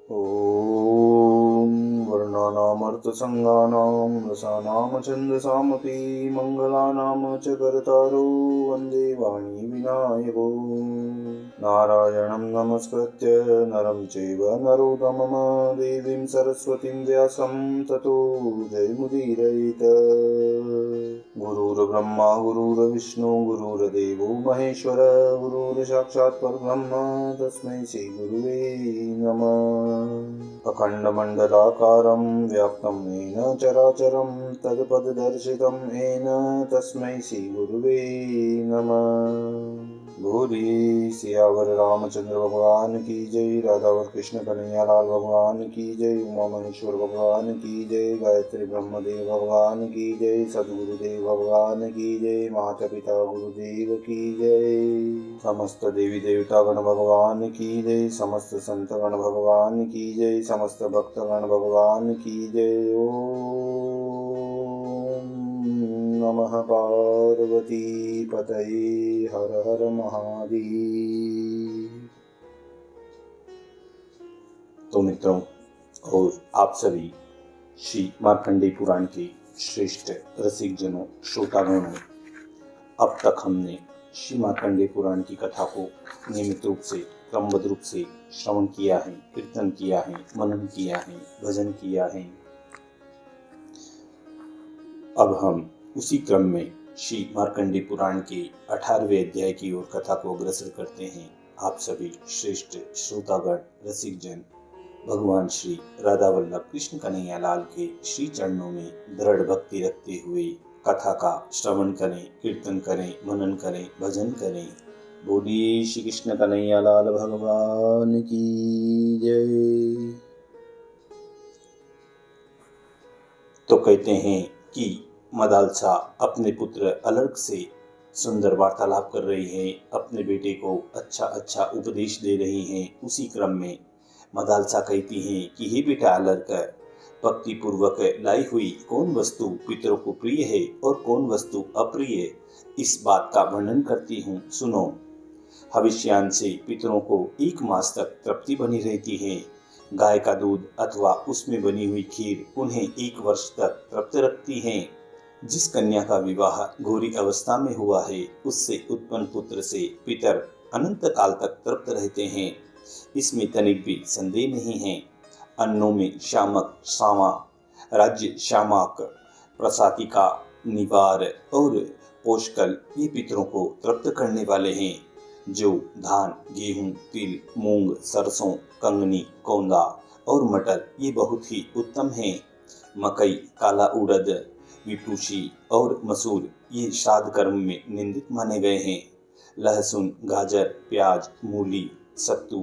ॐ वर्णानामर्थसङ्गानां रसानां छन्दसामपि मङ्गलानां च कर्तारो वन्दे वाणी विनायको। नारायणं नमस्कृत्य नरं चैव नरोत्तमं देवीं सरस्वतीं व्यासं ततो जयमुदीरयेत्। गुरुर्ब्रह्मा गुरुर्विष्णु गुरुर्देवो महेश्वर गुरुर्साक्षात् परब्रह्म तस्मै श्रीगुरुवे नमः। अखण्डमण्डलाकारं व्याप्तं येन चराचरं तत्पददर्शितं येन तस्मै श्रीगुरुवे नमः। बोलिए सियावर रामचंद्र भगवान की जय, राधावर कृष्ण कन्हैया लाल भगवान की जय, उमा महेश्वर भगवान की जय, गायत्री ब्रह्मदेव भगवान की जय, सद्गुरुदेव भगवान की जय, माता पिता गुरुदेव की जय, समस्त देवी देवता गण भगवान की जय, समस्त संत गण भगवान की जय, समस्त भक्त गण भगवान की जय। ओम नमः पार्वती पतये हर हर महादेव। तो मित्रों और आप सभी श्री मार्कंडेय पुराण के श्रेष्ठ रसिक जनों, श्रोतागणों, अब तक हमने श्री मार्कंडेय पुराण की कथा को नियमित रूप से क्रमबद्ध रूप से श्रवण किया है, कीर्तन किया है, मनन किया है, भजन किया है। अब हम उसी क्रम में श्री मार्कंडेय पुराण के 18वें अध्याय की ओर कथा को अग्रसर करते हैं। आप सभी श्रेष्ठ श्रोतागण, रसिक जन भगवान श्री राधा वल्लभ कृष्ण कन्हैया लाल के श्री चरणों में दृढ़ भक्ति रखते हुए कथा का श्रवण करें, कीर्तन करें, मनन करें, भजन करें। बोलिए श्री कृष्ण कन्हैया लाल भगवान की जय। तो कहते हैं कि मदालसा अपने पुत्र अलर्क से सुंदर वार्तालाप कर रही है, अपने बेटे को अच्छा उपदेश दे रही हैं। उसी क्रम में मदालसा कहती हैं कि हे बेटा अलर्क, भक्ति पूर्वक लाई हुई कौन वस्तु पितरों को प्रिय है और कौन वस्तु अप्रिय, इस बात का वर्णन करती हूँ, सुनो। हविष्यान से पितरों को 1 मास तक तृप्ति बनी रहती है। गाय का दूध अथवा उसमें बनी हुई खीर उन्हें 1 वर्ष तक तृप्त रखती है। जिस कन्या का विवाह गौरी अवस्था में हुआ है, उससे उत्पन्न पुत्र से पितर अनंत काल तक तृप्त रहते हैं, इसमें तनिक भी संदेह नहीं है। अन्नों में शामक, सामा, राज्य शामक, प्रसातिका, निवार और पोषकल ये पितरों को तृप्त करने वाले हैं। जो धान, गेहूं, तिल, मूंग, सरसों, कंगनी, कौंदा और मटर ये बहुत ही उत्तम हैं। मकई, काला उड़द, विपुषी और मसूर ये श्राद्ध कर्म में निंदित माने गए हैं। लहसुन, गाजर, प्याज, मूली, सत्तू,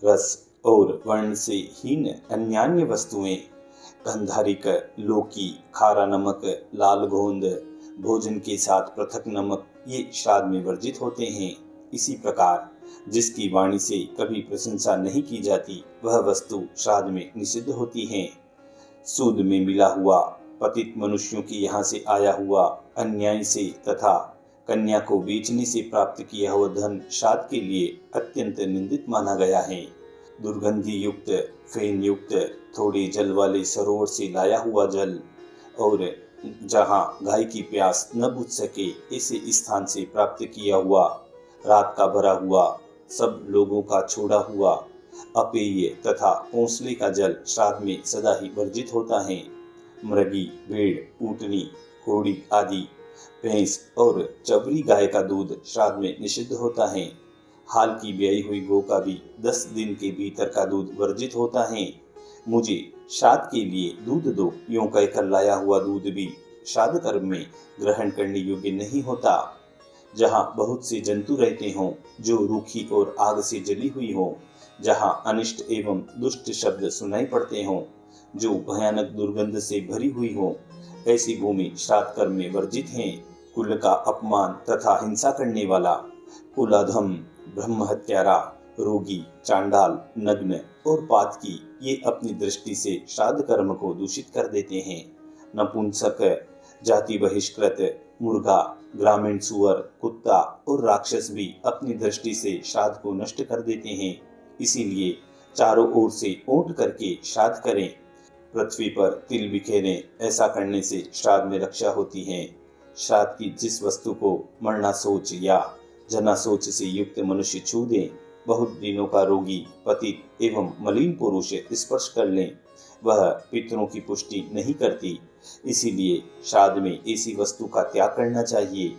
रस और वर्ण से हीन अन्यान्य वस्तुएं, गंधारिक, लौकी, खारा नमक, लाल गोंद, भोजन के साथ पृथक नमक ये श्राद्ध में वर्जित होते हैं। इसी प्रकार जिसकी वाणी से कभी प्रशंसा नहीं की जाती, वह वस्तु श्राद्ध में निषिद्ध होती है। सूद में मिला हुआ, पतित मनुष्यों के यहाँ से आया हुआ, अन्याय से तथा कन्या को बेचने से प्राप्त किया हुआ धन श्राद्ध के लिए अत्यंत निंदित माना गया है। दुर्गंधि युक्त, फेन युक्त, थोड़े जल वाले सरोवर से लाया हुआ जल और जहाँ गाय की प्यास न बुझ सके ऐसे स्थान से प्राप्त किया हुआ, रात का भरा हुआ, सब लोगों का छोड़ा हुआ अपेय तथा पोंसले का जल श्राद्ध में सदा ही वर्जित होता है। मृगी, भेड़, ऊँटनी, घोड़ी आदि, भैंस और चबरी गाय का दूध श्राद्ध में निषिद्ध होता है। हाल की ब्याई हुई गौ का भी 10 दिन के भीतर का दूध वर्जित होता है। मुझे श्राद्ध के लिए दूध दो, यूं कहकर लाया हुआ दूध भी श्राद्ध कर्म में ग्रहण करने योग्य नहीं होता। जहाँ बहुत से जंतु रहते हों, जो रूखी और आग से जली हुई हो, जहाँ अनिष्ट एवं दुष्ट शब्द सुनाई पड़ते हों, जो भयानक दुर्गंध से भरी हुई हो, ऐसी भूमि श्राद्ध कर्म में वर्जित हैं। कुल का अपमान तथा हिंसा करने वाला, कुलाधम, ब्रह्म हत्यारा, रोगी, चांडाल, नग्न और पातकी ये अपनी दृष्टि से श्राद्ध कर्म को दूषित कर देते हैं। नपुंसक, जाति बहिष्कृत, मुर्गा, ग्रामीण सुअर, कुत्ता और राक्षस भी अपनी दृष्टि से श्राद्ध को नष्ट कर देते हैं। इसीलिए चारों ओर से ओंट करके श्राद्ध करें। पृथ्वी पर तिल बिखेरें, ऐसा करने से श्राद्ध में रक्षा होती है। श्राद्ध की जिस वस्तु को मरना सोच या जना सोच से युक्त मनुष्य छू दे, बहुत दिनों का रोगी, पतित एवं मलिन पुरुष स्पर्श कर लें, वह पितरों की पुष्टि नहीं करती। इसीलिए श्राद्ध में ऐसी वस्तु का त्याग करना चाहिए।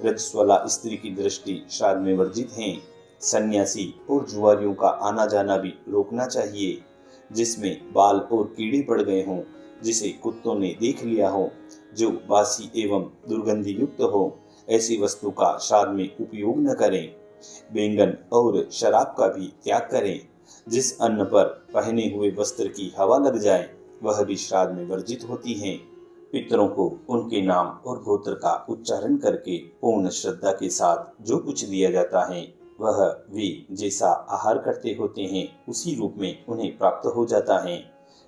रजस्वला स्त्री की दृष्टि श्राद्ध में वर्जित है। सन्यासी और जुआरियों का आना जाना भी रोकना चाहिए। जिसमें बाल और कीड़े पड़ गए हों, जिसे कुत्तों ने देख लिया हो, जो बासी एवं दुर्गंधि युक्त हो, ऐसी वस्तु का श्राद्ध में उपयोग न करें। बैंगन और शराब का भी त्याग करें। जिस अन्न पर पहने हुए वस्त्र की हवा लग जाए, वह भी श्राद्ध में वर्जित होती है। पितरों को उनके नाम और गोत्र का उच्चारण करके पूर्ण श्रद्धा के साथ जो कुछ दिया जाता है, वह वे जैसा आहार करते होते हैं उसी रूप में उन्हें प्राप्त हो जाता है।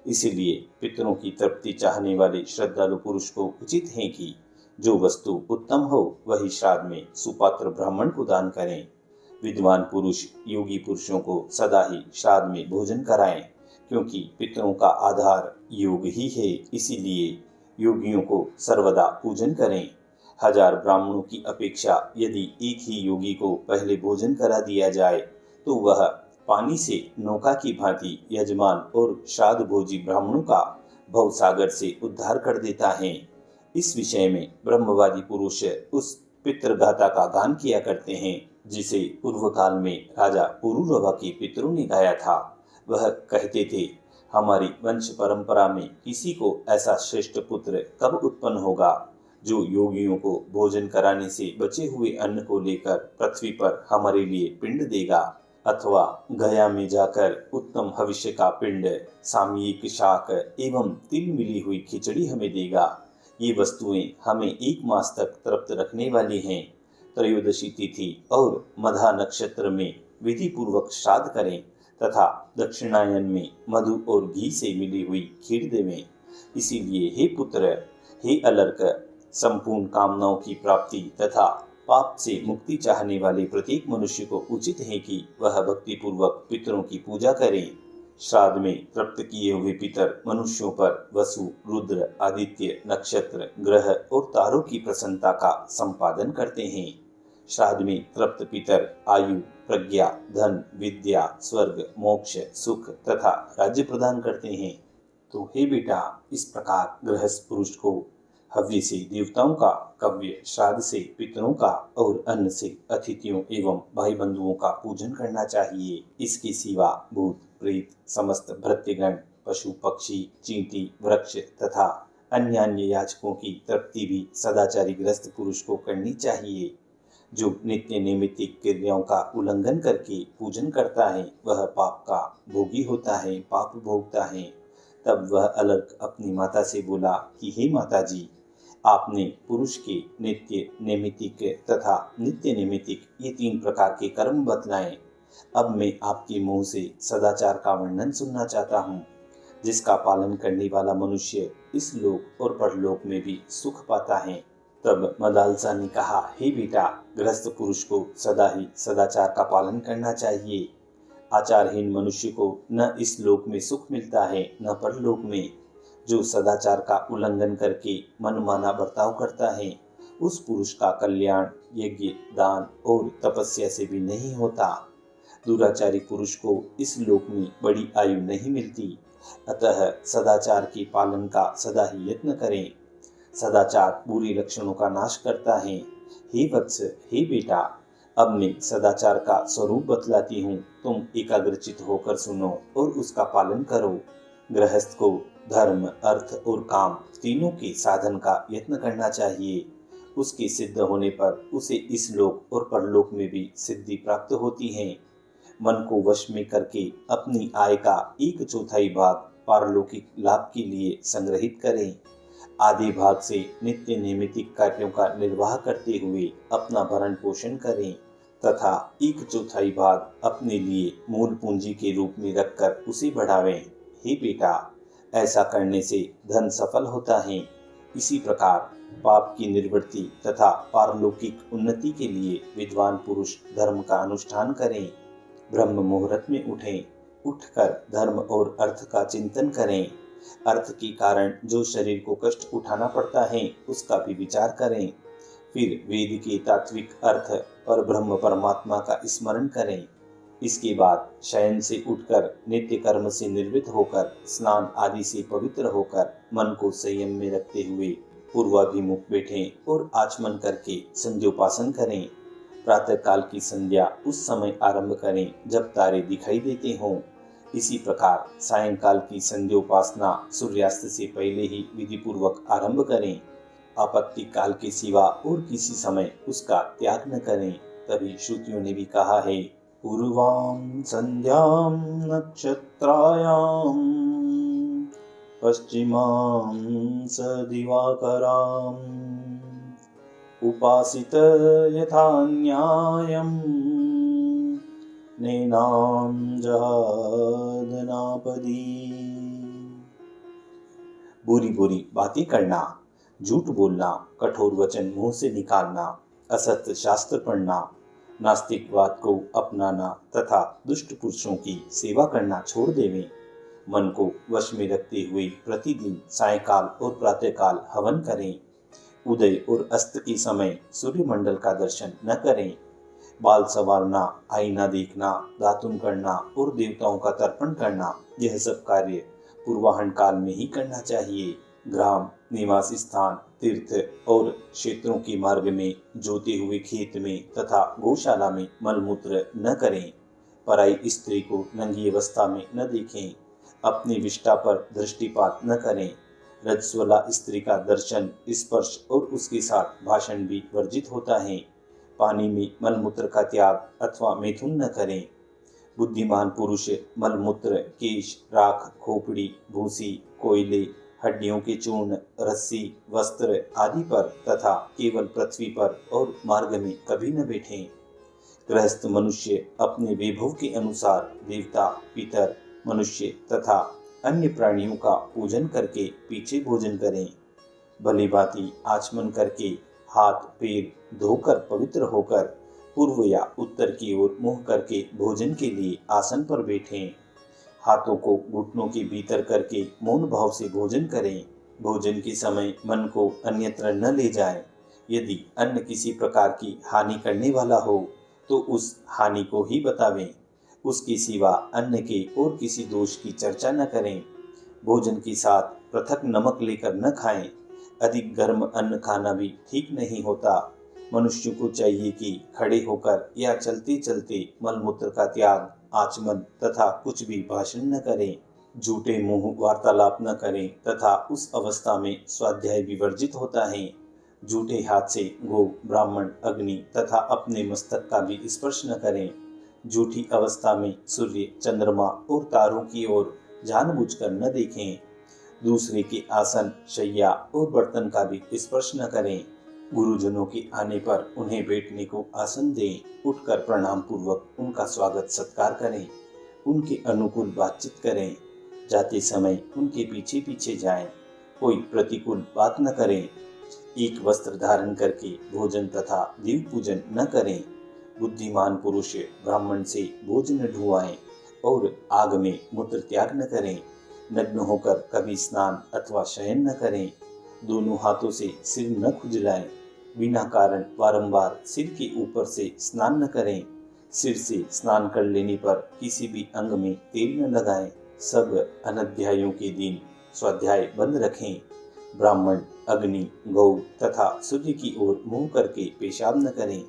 इसीलिए पितरों की तृप्ति चाहने वाले श्रद्धालु पुरुष को उचित है कि जो वस्तु उत्तम हो वही श्राद्ध में सुपात्र ब्राह्मण को दान करें। विद्वान पुरुष योगी पुरुषों को सदा ही श्राद्ध में भोजन कराएं, क्योंकि पितरों का आधार योग ही है। इसीलिए योगियों को सर्वदा पूजन करें। 1000 ब्राह्मणों की अपेक्षा यदि एक ही योगी को पहले भोजन करा दिया जाए, तो वह पानी से नौका की भांति यजमान और श्राद्ध भोजी ब्राह्मणों का भवसागर से उद्धार कर देता है। इस विषय में ब्रह्मवादी पुरुष उस पितृगाथा का गान किया करते हैं, जिसे पूर्व काल में राजा पुरुरवा के पितरों ने गाया था। वह कहते थे, हमारी वंश परंपरा में किसी को ऐसा श्रेष्ठ पुत्र कब उत्पन्न होगा जो योगियों को भोजन कराने से बचे हुए अन्न को लेकर पृथ्वी पर हमारे लिए पिंड देगा, अथवा गया में जाकर उत्तम भविष्य का पिंड, सामयिक शाक एवं तिल मिली हुई खिचड़ी हमें देगा। ये वस्तुएं हमें 1 मास तक तृप्त रखने वाली हैं। त्रयोदशी तिथि और मधा नक्षत्र में विधि पूर्वक श्राद्ध करें तथा दक्षिणायन में मधु और घी से मिली हुई खीर देवें। इसीलिए हे पुत्र, हे अलर्क, संपूर्ण कामनाओं की प्राप्ति तथा पाप से मुक्ति चाहने वाले प्रत्येक मनुष्य को उचित है कि वह भक्ति पूर्वक पितरों की पूजा करे। श्राद्ध में तृप्त किए हुए पितर मनुष्यों पर वसु, रुद्र, आदित्य, नक्षत्र, ग्रह और तारों की प्रसन्नता का संपादन करते हैं। श्राद्ध में तृप्त पितर आयु, प्रज्ञा, धन, विद्या, स्वर्ग, मोक्ष, सुख तथा राज्य प्रदान करते हैं। तो हे बेटा, इस प्रकार गृहस्थ पुरुष को हव्य से देवताओं का, कव्य श्राद्ध से पितरों का और अन्न से अतिथियों एवं भाई बंधुओं का पूजन करना चाहिए। इसके सिवा भूत, प्रेत, समस्त भृत्यगण, पशु, पक्षी, चींटी, वृक्ष तथा अन्य याचकों की तृप्ति भी सदाचारी गृहस्थ पुरुष को करनी चाहिए। जो नित्य नैमित्तिक क्रियाओं का उल्लंघन करके पूजन करता है, वह पाप का भोगी होता है, पाप भोगता है। तब वह अलर्क अपनी माता से बोला कि हे माता जी, आपने पुरुष के नित्य नैमित्तिक तथा नित्य नैमित्तिक ये 3 प्रकार के कर्म बतलाए। अब मैं आपके मुंह से सदाचार का वर्णन सुनना चाहता हूँ, जिसका पालन करने वाला मनुष्य इस लोक और परलोक में भी सुख पाता है। तब मदालसा ने कहा, हे बेटा, गृहस्थ पुरुष को सदा ही सदाचार का पालन करना चाहिए। आचारहीन मनुष्य को न इस लोक में सुख मिलता है न परलोक में। जो सदाचार का उल्लंघन करके मनमाना बर्ताव करता है, उस पुरुष का कल्याण यज्ञ, दान और तपस्या से भी नहीं होता। दुराचारी पुरुष को इस लोक में बड़ी आयु नहीं मिलती। अतः सदाचार के पालन का सदा ही यत्न करें। सदाचार बुरे लक्षणों का नाश करता है। हे वत्स, हे बेटा, अब मैं सदाचार का स्वरूप बतलाती हूँ, तुम एकाग्रचित होकर सुनो और उसका पालन करो। गृहस्थ को धर्म, अर्थ और काम तीनों के साधन का यत्न करना चाहिए। उसके सिद्ध होने पर उसे इस लोक और परलोक में भी सिद्धि प्राप्त होती है। मन को वश में करके अपनी आय का 1/4 भाग पारलौकिक लाभ के लिए संग्रहित करें। आधे भाग से नित्य नैमित्तिक कार्यों का निर्वाह करते हुए अपना भरण पोषण करें तथा 1/4 भाग अपने लिए मूल पूंजी के रूप में रखकर उसे बढ़ावें। हे बेटा, ऐसा करने से धन सफल होता है। इसी प्रकार पाप की निवृत्ति तथा पारलौकिक उन्नति के लिए विद्वान पुरुष धर्म का अनुष्ठान करें। ब्रह्म मुहूर्त में उठें, उठकर धर्म और अर्थ का चिंतन करें। अर्थ के कारण जो शरीर को कष्ट उठाना पड़ता है उसका भी विचार करें। फिर वेद के तात्विक अर्थ और ब्रह्म परमात्मा का स्मरण करें। इसके बाद शयन से उठकर नित्य कर्म से निर्वृत्त होकर स्नान आदि से पवित्र होकर मन को संयम में रखते हुए पूर्वाभिमुख बैठें और आचमन करके संध्योपासन करें। प्रातः काल की संध्या उस समय आरंभ करें जब तारे दिखाई देते हों। इसी प्रकार सायंकाल की संध्योपासना सूर्यास्त से पहले ही विधि पूर्वक आरंभ करें। आपत्ति काल के सिवा और किसी समय उसका त्याग न करें। तभी श्रुतियों ने भी कहा है, पूर्वां संध्यां नक्षत्रायां पश्चिमां स दिवाकरां उपासित यथा न्यायं नैनां जहादनापदी। बुरी बुरी बातें करना, झूठ बोलना, कठोर वचन मुंह से निकालना, असत्य शास्त्र पढ़ना, नास्तिकवाद को अपनाना तथा दुष्ट पुरुषों की सेवा करना छोड़ देवें। मन को वश में रखते हुए प्रतिदिन सायंकाल और प्रातःकाल हवन करें। उदय और अस्त के समय सूर्यमंडल का दर्शन न करें। बाल संवारना, आईना देखना, दातुन करना और देवताओं का तर्पण करना, यह सब कार्य पूर्वाहन काल में ही करना चाहिए। ग्राम, निवास स्थान, तीर्थ और क्षेत्रों के मार्ग में, जोते हुए खेत में तथा गौशाला में मलमूत्र न करें। पराई स्त्री को नंगी अवस्था में न देखें। अपनी विष्ठा पर दृष्टिपात न करें। रजस्वला स्त्री का दर्शन, स्पर्श और उसके साथ भाषण भी वर्जित होता है। पानी में मलमूत्र का त्याग अथवा मैथुन न करें। बुद्धिमान पुरुष मलमूत्र, केश, राख, खोपड़ी, भूसी, कोयले, हड्डियों के चूर्ण, रस्सी, वस्त्र आदि पर तथा केवल पृथ्वी पर और मार्ग में कभी न बैठें। गृहस्थ मनुष्य अपने वैभव के अनुसार देवता, पितर, मनुष्य तथा अन्य प्राणियों का पूजन करके पीछे भोजन करें। भली भांति आचमन करके हाथ पैर धोकर पवित्र होकर पूर्व या उत्तर की ओर मुंह करके भोजन के लिए आसन पर बैठें। हाथों को घुटनों के भीतर करके मौन भाव से भोजन करें। भोजन के समय मन को अन्यत्र न ले जाएं। यदि अन्न किसी प्रकार की हानि करने वाला हो तो उस हानि को ही बतावें। उसके सिवा अन्न के और किसी दोष की चर्चा न करें। भोजन के साथ पृथक नमक लेकर न खाएं। अधिक गर्म अन्न खाना भी ठीक नहीं होता। मनुष्य को चाहिए कि खड़े होकर या चलते चलते मलमूत्र का त्याग, आचमन तथा कुछ भी भाषण न करें। झूठे मुंह वार्तालाप न करें तथा उस अवस्था में स्वाध्याय भी वर्जित होता है। झूठे हाथ से गो, ब्राह्मण, अग्नि तथा अपने मस्तक का भी स्पर्श न करें। झूठी अवस्था में सूर्य, चंद्रमा और तारों की ओर जानबूझकर न देखें। दूसरे के आसन, शैया और बर्तन का भी स्पर्श न करें। गुरुजनों के आने पर उन्हें बैठने को आसन दें। उठकर प्रणाम पूर्वक उनका स्वागत सत्कार करें। उनके अनुकूल बातचीत करें। जाते समय उनके पीछे पीछे जाएं। कोई प्रतिकूल बात न करें। एक वस्त्र धारण करके भोजन तथा देव पूजन न करें। बुद्धिमान पुरुष ब्राह्मण से भोजन ढुआएं और आग में मूत्र त्याग न करें। नग्न होकर कभी स्नान अथवा शयन न करें। दोनों हाथों से सिर न खुजलाएं। बिना कारण बारंबार सिर के ऊपर से स्नान न करें। सिर से स्नान कर लेने पर किसी भी अंग में तेल न लगाएं। सब अनध्यायों के दिन स्वाध्याय बंद रखें। ब्राह्मण, अग्नि, गौ तथा सूर्य की ओर मुंह करके पेशाब न करें।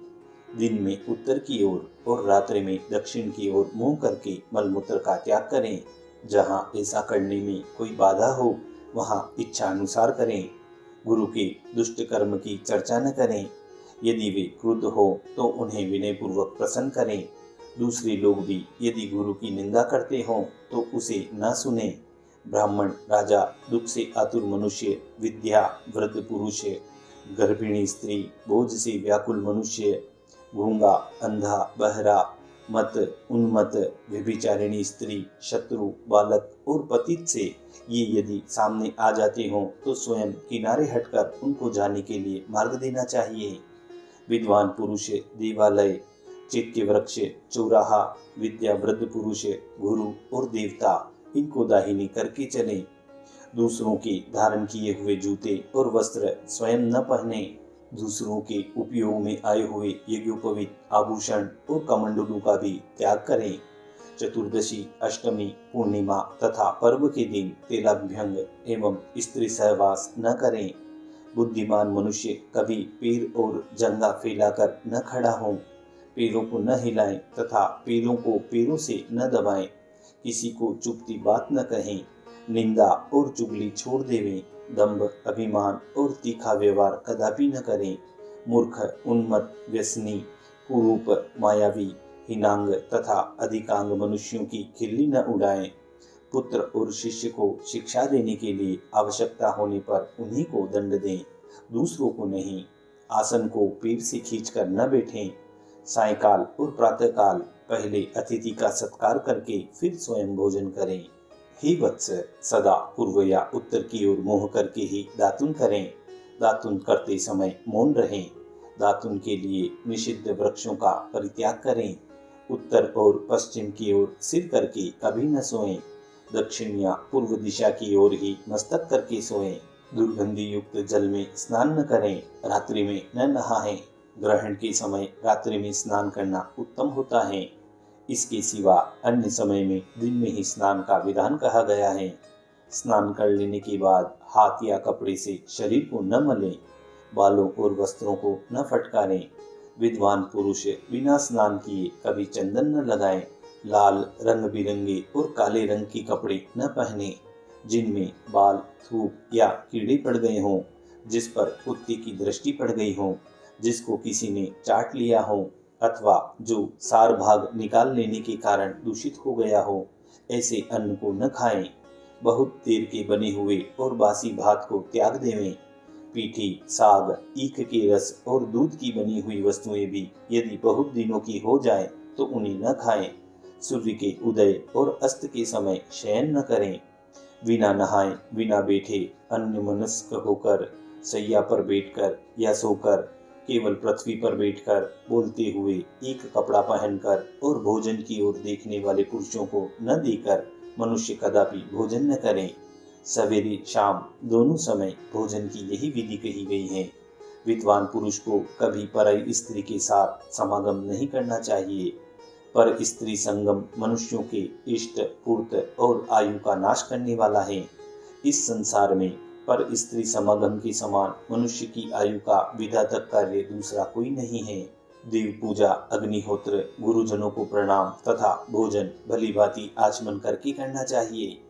दिन में उत्तर की ओर और रात्रि में दक्षिण की ओर मुंह करके मलमूत्र का त्याग करें। जहाँ ऐसा करने में कोई बाधा हो वहाँ इच्छा अनुसार करें। गुरु के दुष्ट कर्म की चर्चा न करें। यदि वे क्रुद्ध हो तो उन्हें विनय पूर्वक प्रसन्न करें। दूसरे लोग भी यदि गुरु की निंदा करते हों तो उसे न सुने। ब्राह्मण, राजा, दुख से आतुर मनुष्य, विद्या, वृद्ध पुरुष, गर्भिणी स्त्री, बोझ से व्याकुल मनुष्य, गूंगा, अंधा, बहरा, मत, उन्मत्त, व्यभिचारिणी स्त्री, शत्रु, बालक और पतित से ये यदि सामने आ जाते हों तो स्वयं किनारे हटकर उनको जाने के लिए मार्ग देना चाहिए। विद्वान पुरुष देवालय, चैत्य वृक्ष, चौराहा, विद्या, वृद्ध पुरुष, गुरु और देवता, इनको दाहिनी करके चलें। दूसरों के धारण किए हुए जूते और वस्त्र स्वयं न पहने। दूसरों के उपयोग में आए हुए यज्ञोपवीत आभूषण और कमंडलू का भी त्याग करें। चतुर्दशी, अष्टमी, पूर्णिमा तथा पर्व के दिन तेलाभ्यंग एवं स्त्री सहवास न करें। बुद्धिमान मनुष्य कभी पैर और जंघा फैलाकर न खड़ा हो। पैरों को न हिलाएं तथा पैरों को पैरों से न दबाएं। किसी को चुभती बात न कहें। निंदा और चुगली छोड़ देवें। दंभ, अभिमान और तीखा व्यवहार कदापि न करें। मूर्ख, उन्मत्त, व्यसनी, कुरूप, मायावी, हीनांग तथा अधिकांग मनुष्यों की खिल्ली न उड़ाएं। पुत्र और शिष्य को शिक्षा देने के लिए आवश्यकता होने पर उन्हीं को दंड दें, दूसरों को नहीं। आसन को पैर से खींचकर न बैठें। सायंकाल और प्रातःकाल पहले अतिथि का सत्कार करके फिर स्वयं भोजन करें। हे वत्स, सदा पूर्व या उत्तर की ओर मुँह करके ही दातुन करें। दातुन करते समय मौन रहें। दातुन के लिए निषिद्ध वृक्षों का परित्याग करें। उत्तर और पश्चिम की ओर सिर करके कभी न सोएं। दक्षिण या पूर्व दिशा की ओर ही मस्तक करके सोएं। दुर्गंधि युक्त जल में स्नान न करें। रात्रि में न नहाएं। ग्रहण के समय रात्रि में स्नान करना उत्तम होता है। इसके सिवा अन्य समय में दिन में ही स्नान का विधान कहा गया है। स्नान कर लेने के बाद हाथ या कपड़े से शरीर को न मलें। बालों और वस्त्रों को न फटकारें। विद्वान पुरुष बिना स्नान किए कभी चंदन न लगाएं। लाल, रंग बिरंगे और काले रंग के कपड़े न पहने जिनमें बाल, थूक या कीड़े पड़ गए हों, जिस पर कुत्ते की दृष्टि पड़ गई हो, जिसको किसी ने चाट लिया हो अथवा जो सार भाग निकाल लेने के कारण दूषित हो गया हो, ऐसे अन्न को न खाएं। बहुत देर के बने हुए और बासी भात को त्याग देवें। पीठी, साग, ईख के रस और दूध की बनी हुई वस्तुएं भी यदि बहुत दिनों की हो जाएं तो उन्हें न खाएं। सूर्य के उदय और अस्त के समय शयन न करें। बिना नहाए, बिना बैठे, अन्यमनस्क होकर, शैया पर बैठकर या सोकर, केवल पृथ्वी पर बैठकर, बोलते हुए, एक कपड़ा पहनकर और भोजन की ओर देखने वाले पुरुषों को न देकर मनुष्य कदापि भोजन न करें। सवेरे शाम दोनों समय भोजन की यही विधि कही गई है। विद्वान पुरुष को कभी पराई स्त्री के साथ समागम नहीं करना चाहिए। पर स्त्री संगम मनुष्यों के इष्ट, पूर्त और आयु का नाश करने वाला है। इस संसार में पर स्त्री समागम के समान मनुष्य की आयु का विधातक कार्य दूसरा कोई नहीं है। देव पूजा, अग्निहोत्र, गुरुजनों को प्रणाम तथा भोजन भली भांति आचमन करके करना चाहिए।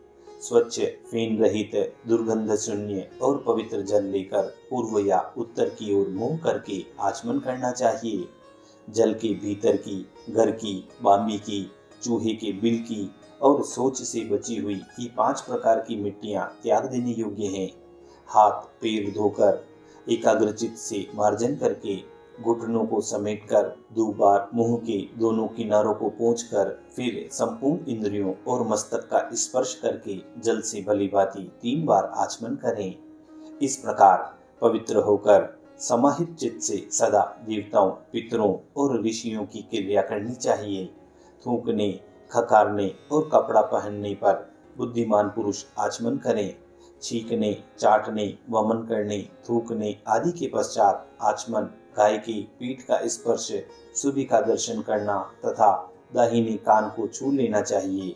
स्वच्छ, फेन रहित, दुर्गंध शून्य और पवित्र जल लेकर पूर्व या उत्तर की ओर मुंह करके आचमन करना चाहिए। जल के भीतर की, घर की, बामी की, चूहे के बिल की और सोच से बची हुई ये 5 प्रकार की मिट्टियां त्याग देने योग्य हैं। हाथ पैर धोकर एकाग्रचित से मार्जन करके घुटनों को समेटकर 2 बार मुंह के दोनों किनारों को पोंछकर फिर संपूर्ण इंद्रियों और मस्तक का स्पर्श करके जल से भली भांति 3 बार आचमन करें। इस प्रकार पवित्र होकर समाहित चित्त से सदा देवताओं, पितरों और ऋषियों की क्रिया करनी चाहिए। थूकने, खकारने और कपड़ा पहनने पर बुद्धिमान पुरुष आचमन करें। छींकने, चाटने, वमन करने, थूकने आदि के पश्चात आचमन, गाय की पीठ का स्पर्श, सूर्य का दर्शन करना तथा दाहिने कान को छू लेना चाहिए।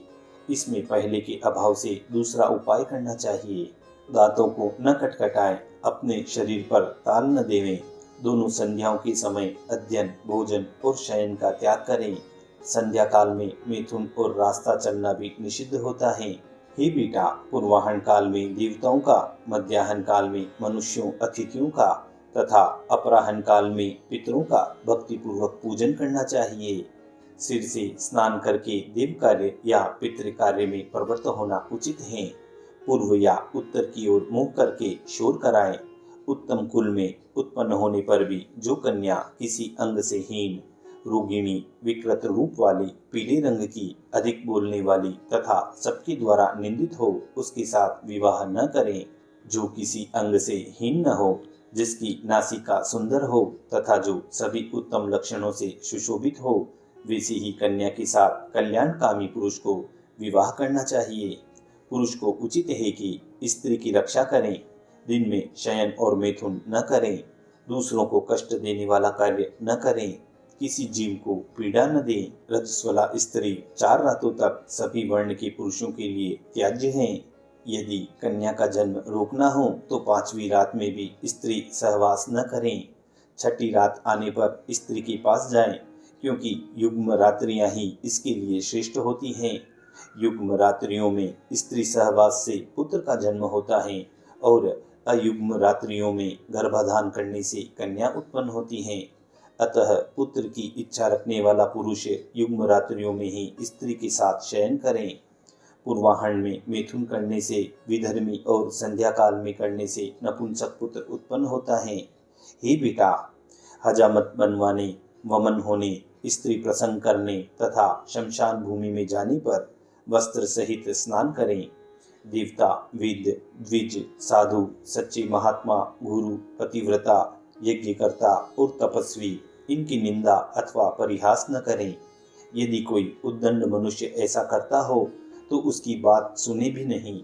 इसमें पहले के अभाव से दूसरा उपाय करना चाहिए। दांतों को न खटखटाएं, अपने शरीर पर ताल न देवें। दोनों संध्याओं के समय अध्ययन, भोजन और शयन का त्याग करें। संध्या काल में मिथुन और रास्ता चलना भी निषिद्ध होता है। हे बेटा, पूर्वाहन काल में देवताओं का, मध्याह्न काल में मनुष्यों अतिथियों का तथा अपराह्न काल में पितरों का भक्ति पूर्वक पूजन करना चाहिए। सिर से स्नान करके देव कार्य या पितृ कार्य में प्रवृत्त होना उचित है। पूर्व या उत्तर की ओर मुंह करके शोर कराएं। उत्तम कुल में उत्पन्न होने पर भी जो कन्या किसी अंग से हीन, रोगिणी, विकृत रूप वाली, पीले रंग की, अधिक बोलने वाली तथा सबके द्वारा निंदित हो, उसके साथ विवाह न करें। जो किसी अंग से हीन न हो, जिसकी नासिका सुंदर हो तथा जो सभी उत्तम लक्षणों से सुशोभित हो, वैसी ही कन्या के साथ कल्याणकामी पुरुष को विवाह करना चाहिए। पुरुष को उचित है कि स्त्री की रक्षा करें, दिन में शयन और मैथुन न करें, दूसरों को कष्ट देने वाला कार्य न करें, किसी जीव को पीड़ा न दें। रजस्वला स्त्री 4 रातों तक सभी वर्ण के पुरुषों के लिए त्याज्य है। यदि कन्या का जन्म रोकना हो तो 5वीं रात में भी स्त्री सहवास न करें। 6ठी रात आने पर स्त्री के पास जाएं, क्योंकि युग्म रात्रियां ही इसके लिए श्रेष्ठ होती हैं। युग्म रात्रियों में स्त्री सहवास से पुत्र का जन्म होता है और अयुग्म रात्रियों में गर्भाधान करने से कन्या उत्पन्न होती है। अतः पुत्र की इच्छा रखने वाला पुरुष युग्म रात्रियों में ही स्त्री के साथ शयन करें। पूर्वाह्न में मैथुन करने से विधर्मी और संध्या काल में करने से नपुंसक पुत्र उत्पन्न होता है। हे बेटा, हजामत बनवाने, वमन होने, स्त्री प्रसंग करने तथा शमशान भूमि में जाने पर वस्त्र सहित स्नान करें। देवता, वेद, द्विज, साधु, सच्चे महात्मा, गुरु, पतिव्रता, यज्ञकर्ता और तपस्वी इनकी निंदा अथवा परिहास न करें। यदि कोई उद्दंड मनुष्य ऐसा करता हो तो उसकी बात सुने भी नहीं।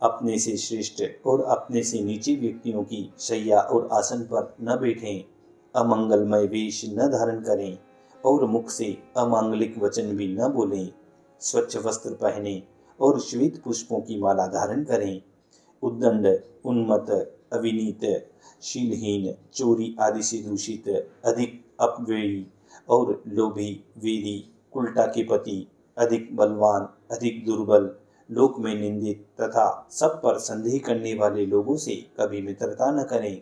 अपने से श्रेष्ठ और अपने से नीचे व्यक्तियों की शैया और आसन पर न बैठें। अमंगलमय वेश न धारण करें और मुख से अमांगलिक वचन भी न बोलें। स्वच्छ वस्त्र पहने और श्वेत पुष्पों की माला धारण करें। उद्दंड, उन्मत्त, अविनीत, शीलहीन, चोरी आदि से दूषित, अधिक अपव्ययी और लोभी, वेदी, उल्टा के पति, अधिक बलवान, अधिक दुर्बल, लोक में निंदित तथा सब पर संदेह करने वाले लोगों से कभी मित्रता न करें।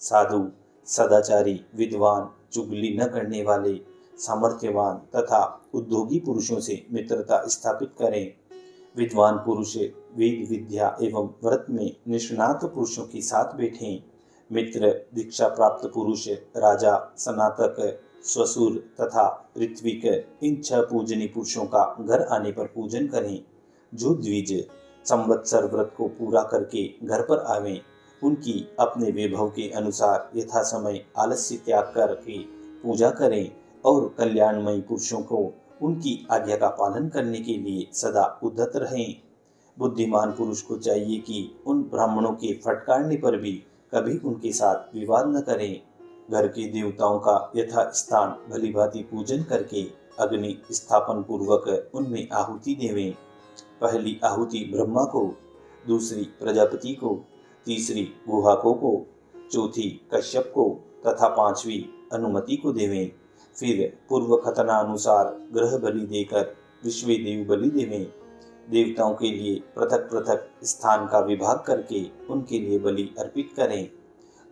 साधु, सदाचारी, विद्वान, चुगली न करने वाले, सामर्थ्यवान तथा उद्योगी पुरुषों से मित्रता स्थापित करें। विद्वान पुरुष वेद विद्या एवं व्रत में निष्णात पुरुषों के साथ बैठें। मित्र, दीक्षा प्राप्त पुरुष, राजा, स्नातक, स्वसुर तथा ऋत्विक इन 6 पूजनीय पुरुषों का घर आने पर पूजन करें। जो द्विज संवत्सर व्रत को पूरा करके घर पर आवें, उनकी अपने वैभव के अनुसार यथा समय आलस्य त्याग करके पूजा करें और कल्याणमयी पुरुषों को उनकी आज्ञा का पालन करने के लिए सदा उद्यत रहें। बुद्धिमान पुरुष को चाहिए कि उन ब्राह्मणों के फटकारने पर भी कभी उनके साथ विवाद न करें। घर के देवताओं का यथा स्थान भलीभांति पूजन करके अग्नि स्थापन पूर्वक उनमें आहुति देवें। पहली आहुति ब्रह्मा को, दूसरी प्रजापति को, तीसरी गुहाको को, चौथी कश्यप को तथा 5वीं अनुमति को देवें। फिर पूर्व कथनानुसार ग्रह बलि देकर विश्वदेव बलि देवें। देवताओं के लिए पृथक पृथक स्थान का विभाग करके उनके लिए बलि अर्पित करें।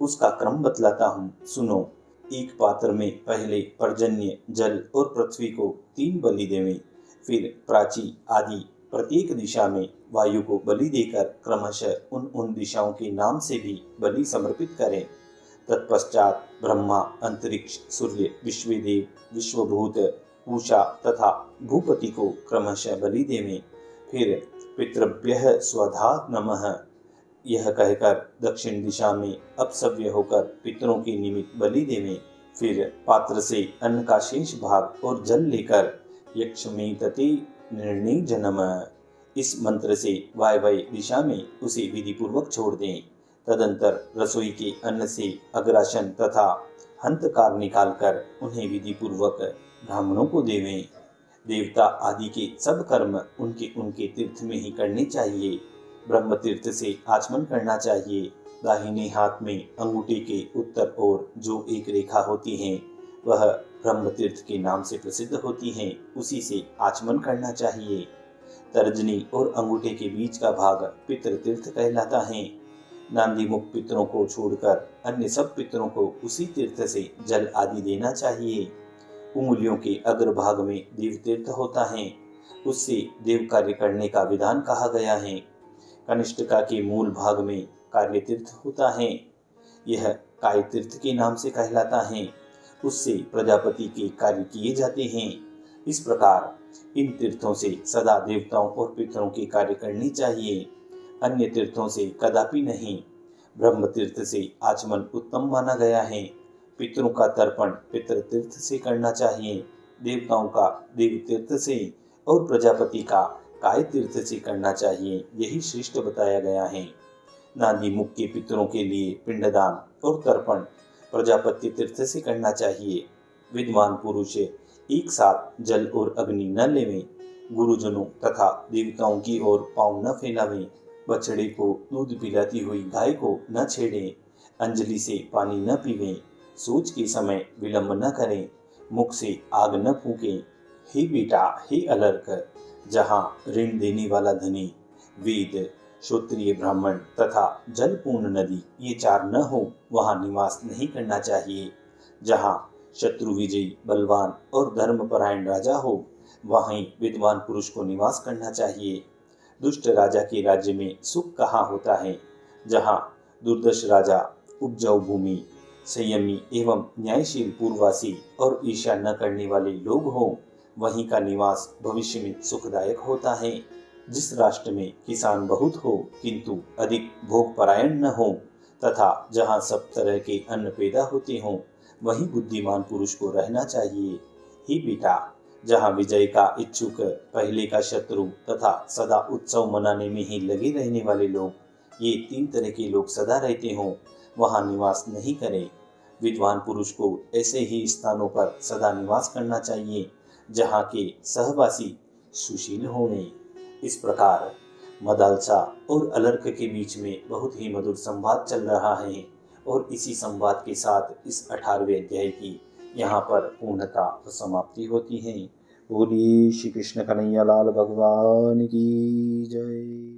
उसका क्रम बतलाता हूँ, सुनो। एक पात्र में पहले पर्जन्य, जल और पृथ्वी को 3 बलि देवें। फिर प्राची आदि प्रत्येक दिशा में वायु को बलि देकर क्रमशः उन दिशाओं के नाम से भी बलि समर्पित करें। तत्पश्चात ब्रह्मा, अंतरिक्ष, सूर्य, विश्वदेव, विश्वभूत, पूषा तथा भूपति को क्रमशः बलि देवें। फिर पितृभ्यः स्वधा नमः यह कहकर दक्षिण दिशा में अपसव्य होकर पितरों के निमित्त बलि देवें। फिर पात्र से अन्न का शेष भाग और जल लेकर यक्षमेतते निर्णय जन्म इस मंत्र से वायव्य दिशा में उसे विधि पूर्वक छोड़ दें। तदंतर रसोई के अन्न से अग्रासन तथा हंतकार निकालकर उन्हें विधि पूर्वक ब्राह्मणों को देवें। देवता आदि के सब कर्म उनके उनके तीर्थ में ही करने चाहिए। ब्रह्म तीर्थ से आचमन करना चाहिए। दाहिने हाथ में अंगूठे के उत्तर ओर जो एक रेखा होती है वह ब्रह्म तीर्थ के नाम से प्रसिद्ध होती है, उसी से आचमन करना चाहिए। तर्जनी और अंगूठे के बीच का भाग पितृ तीर्थ कहलाता है। नांदी मुख पितरों को छोड़कर अन्य सब पितरों को उसी तीर्थ से जल आदि देना चाहिए। उंगलियों के अग्रभाग में देव तीर्थ होता है, उससे देव कार्य करने का विधान कहा गया है। कनिष्ठिका के मूल भाग में कार्य तीर्थ होता है, यह काय तीर्थ के नाम से कहलाता है, उससे प्रजापति के कार्य किए जाते हैं। इस प्रकार इन तीर्थों से सदा देवताओं और पितरों के कार्य करनी चाहिए, अन्य तीर्थों से कदापि नहीं। ब्रह्म तीर्थ से आचमन उत्तम माना गया है। पितरों का तर्पण पितृ तीर्थ से करना चाहिए। देवताओं का देव तीर्थ से और प्रजापति का काय तीर्थ से करना चाहिए, यही श्रेष्ठ बताया गया है। नांदी मुख के पितरों के लिए पिंडदान और तर्पण प्रजापति तीर्थ से करना चाहिए। विद्वान पुरुष एक साथ जल और अग्नि न लेवें। गुरुजनों तथा देवताओं की ओर पांव न फैलावें। बछड़े को दूध पिलाती हुई गाय को न छेड़ें। अंजलि से पानी न पीवें। सोच के समय विलंब न करें। मुख से आग न फूकें। हे बेटा, हे अलर्क, जहाँ ऋण देने वाला धनी, वेद, क्षत्रिय ब्राह्मण तथा जलपूर्ण नदी ये चार न हो, वहाँ निवास नहीं करना चाहिए। जहाँ शत्रु विजयी बलवान और धर्मपरायण राजा हो, वहीं विद्वान पुरुष को निवास करना चाहिए। दुष्ट राजा के राज्य में सुख कहाँ होता है। जहाँ दुर्दश राजा, उपजाऊ भूमि, संयमी एवं न्यायशील पूर्ववासी और ईर्ष्या न करने वाले लोग हों, वहीं का निवास भविष्य में सुखदायक होता है। जिस राष्ट्र में किसान बहुत हो किंतु अधिक भोग परायण न हो तथा जहाँ सब तरह के अन्न पैदा होते हों, वहीं बुद्धिमान पुरुष को रहना चाहिए। ही बेटा, जहाँ विजय का इच्छुक, पहले का शत्रु तथा सदा उत्सव मनाने में ही लगे रहने वाले लोग, ये तीन तरह के लोग सदा रहते हों, वहाँ निवास नहीं करें। विद्वान पुरुष को ऐसे ही स्थानों पर सदा निवास करना चाहिए जहाँ के सहवासी सुशील हों। इस प्रकार मदालसा और अलर्क के बीच में बहुत ही मधुर संवाद चल रहा है और इसी संवाद के साथ इस 18वें अध्याय की यहाँ पर पूर्णता और समाप्ति होती है। बोलिए श्री कृष्ण कन्हैया लाल भगवान की जय।